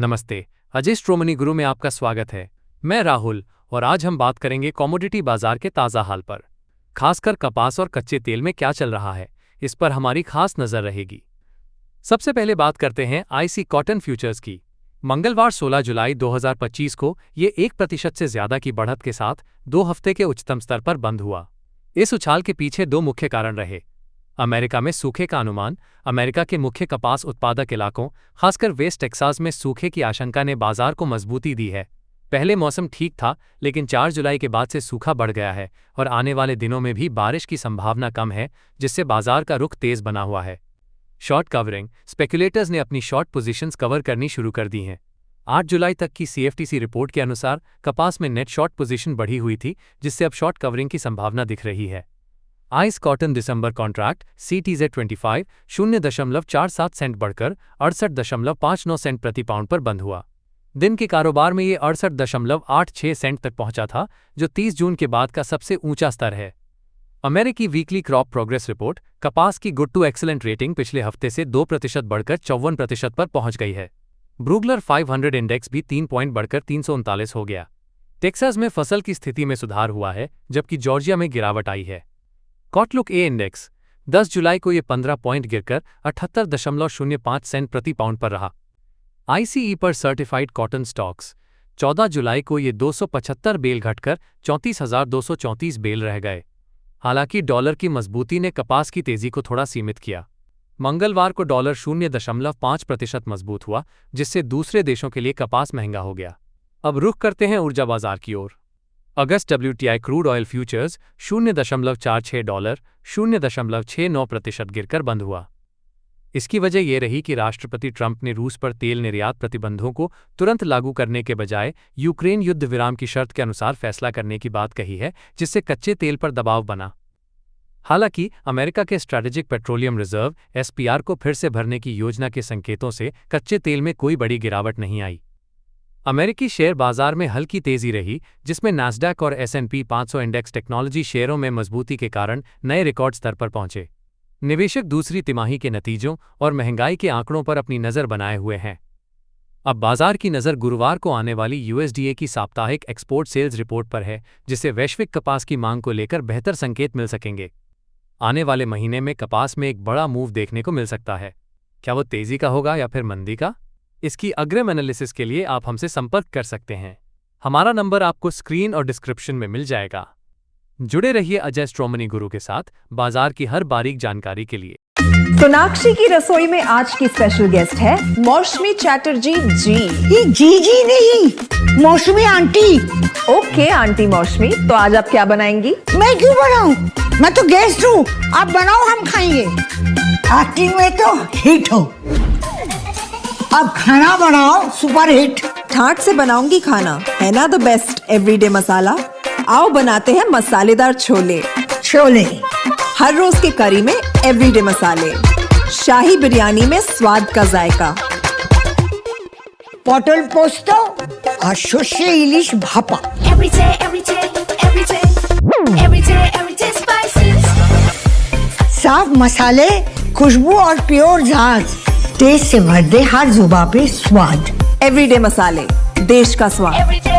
नमस्ते, अजय स्ट्रोमनी गुरु में आपका स्वागत है। मैं राहुल और आज हम बात करेंगे कमोडिटी बाजार के ताज़ा हाल पर। खासकर कपास और कच्चे तेल में क्या चल रहा है, इस पर हमारी खास नज़र रहेगी। सबसे पहले बात करते हैं आईसी कॉटन फ्यूचर्स की। मंगलवार 16 जुलाई 2025 को ये 1% से ज्यादा की बढ़त के साथ 2 हफ्ते के उच्चतम स्तर पर बंद हुआ। इस उछाल के पीछे 2 मुख्य कारण रहे। अमेरिका में सूखे का अनुमान। अमेरिका के मुख्य कपास उत्पादक इलाकों, खासकर वेस्ट टेक्सास में सूखे की आशंका ने बाजार को मजबूती दी है। पहले मौसम ठीक था, लेकिन 4 जुलाई के बाद से सूखा बढ़ गया है और आने वाले दिनों में भी बारिश की संभावना कम है, जिससे बाजार का रुख तेज बना हुआ है। Short covering. स्पेकुलेटर्स ने अपनी शॉर्ट पोजीशंस कवर करनी शुरू कर दी हैं। 8 जुलाई तक की CFTC रिपोर्ट के अनुसार कपास में नेट शॉर्ट पोजीशन बढ़ी हुई थी, जिससे अब शॉर्ट कवरिंग की संभावना दिख रही है। आइस कॉटन दिसंबर कॉन्ट्रैक्ट CTZ25 0.47 सेंट बढ़कर 68.59 सेंट प्रति पाउंड पर बंद हुआ। दिन के कारोबार में ये 68.86 सेंट तक पहुंचा था, जो 30 जून के बाद का सबसे ऊंचा स्तर है। अमेरिकी वीकली क्रॉप प्रोग्रेस रिपोर्ट कपास की गुड टू एक्सीलेंट रेटिंग पिछले हफ्ते से 2% बढ़कर 54% पर पहुंच गई है। ब्रूगलर 500 इंडेक्स भी 3 पॉइंट बढ़कर 339 हो गया। टेक्सास में फसल की स्थिति में सुधार हुआ है, जबकि जॉर्जिया में गिरावट आई है। कॉटलुक ए इंडेक्स 10 जुलाई को ये 15 पॉइंट गिरकर 78.05 सेंट प्रति पाउंड पर रहा। ICE पर सर्टिफाइड कॉटन स्टॉक्स 14 जुलाई को ये 275 बेल घटकर 34,234 बेल रह गए। हालांकि डॉलर की मजबूती ने कपास की तेजी को थोड़ा सीमित किया। मंगलवार को डॉलर 0.5% मजबूत हुआ, जिससे दूसरे देशों के लिए कपास महंगा हो गया। अब रुख करते हैं ऊर्जा बाजार की ओर। अगस्त WTI क्रूड ऑयल फ्यूचर्स $0.46 0.69% गिरकर बंद हुआ। इसकी वजह यह रही कि राष्ट्रपति ट्रंप ने रूस पर तेल निर्यात प्रतिबंधों को तुरंत लागू करने के बजाय यूक्रेन युद्ध विराम की शर्त के अनुसार फैसला करने की बात कही है, जिससे कच्चे तेल पर दबाव बना। हालांकि अमेरिका के स्ट्रैटेजिक पेट्रोलियम रिजर्व SPR को फिर से भरने की योजना के संकेतों से कच्चे तेल में कोई बड़ी गिरावट नहीं आई। अमेरिकी शेयर बाजार में हल्की तेजी रही, जिसमें नास्डैक और S&P 500 इंडेक्स टेक्नोलॉजी शेयरों में मजबूती के कारण नए रिकॉर्ड स्तर पर पहुंचे। निवेशक दूसरी तिमाही के नतीजों और महंगाई के आंकड़ों पर अपनी नज़र बनाए हुए हैं। अब बाजार की नज़र गुरुवार को आने वाली USDA की साप्ताहिक एक्सपोर्ट सेल्स रिपोर्ट पर है, जिससे वैश्विक कपास की मांग को लेकर बेहतर संकेत मिल सकेंगे। आने वाले महीने में कपास में एक बड़ा मूव देखने को मिल सकता है। क्या वो तेजी का होगा या फिर मंदी का? इसकी अग्रिम एनालिसिस के लिए आप हमसे संपर्क कर सकते हैं। हमारा नंबर आपको स्क्रीन और डिस्क्रिप्शन में मिल जाएगा। जुड़े रहिए अजय स्ट्रोमनी गुरु के साथ बाजार की हर बारीक जानकारी के लिए। सोनाक्षी की रसोई में आज की स्पेशल गेस्ट है मौसमी चैटर्जी जी। ये जी नहीं, मौसमी आंटी। ओके आंटी मौसमी, तो आज आप क्या बनाएंगी? मैं क्यों बनाऊं? मैं तो गेस्ट हूँ, आप बनाओ, हम खाएंगे। एक्टिंग में तो हिट हो, अब खाना बनाओ सुपर हिट। ठाट से बनाऊंगी खाना, है ना द बेस्ट एवरीडे मसाला। आओ बनाते हैं मसालेदार छोले। छोले हर रोज के करी में एवरीडे मसाले, शाही बिरयानी में स्वाद का जायका। पटल पोस्तो और सर्षे इलिश भापा। साफ मसाले, खुशबू और प्योर झांझ, टेस्ट से भर दे हर जुबान पे स्वाद। एवरीडे मसाले, देश का स्वाद।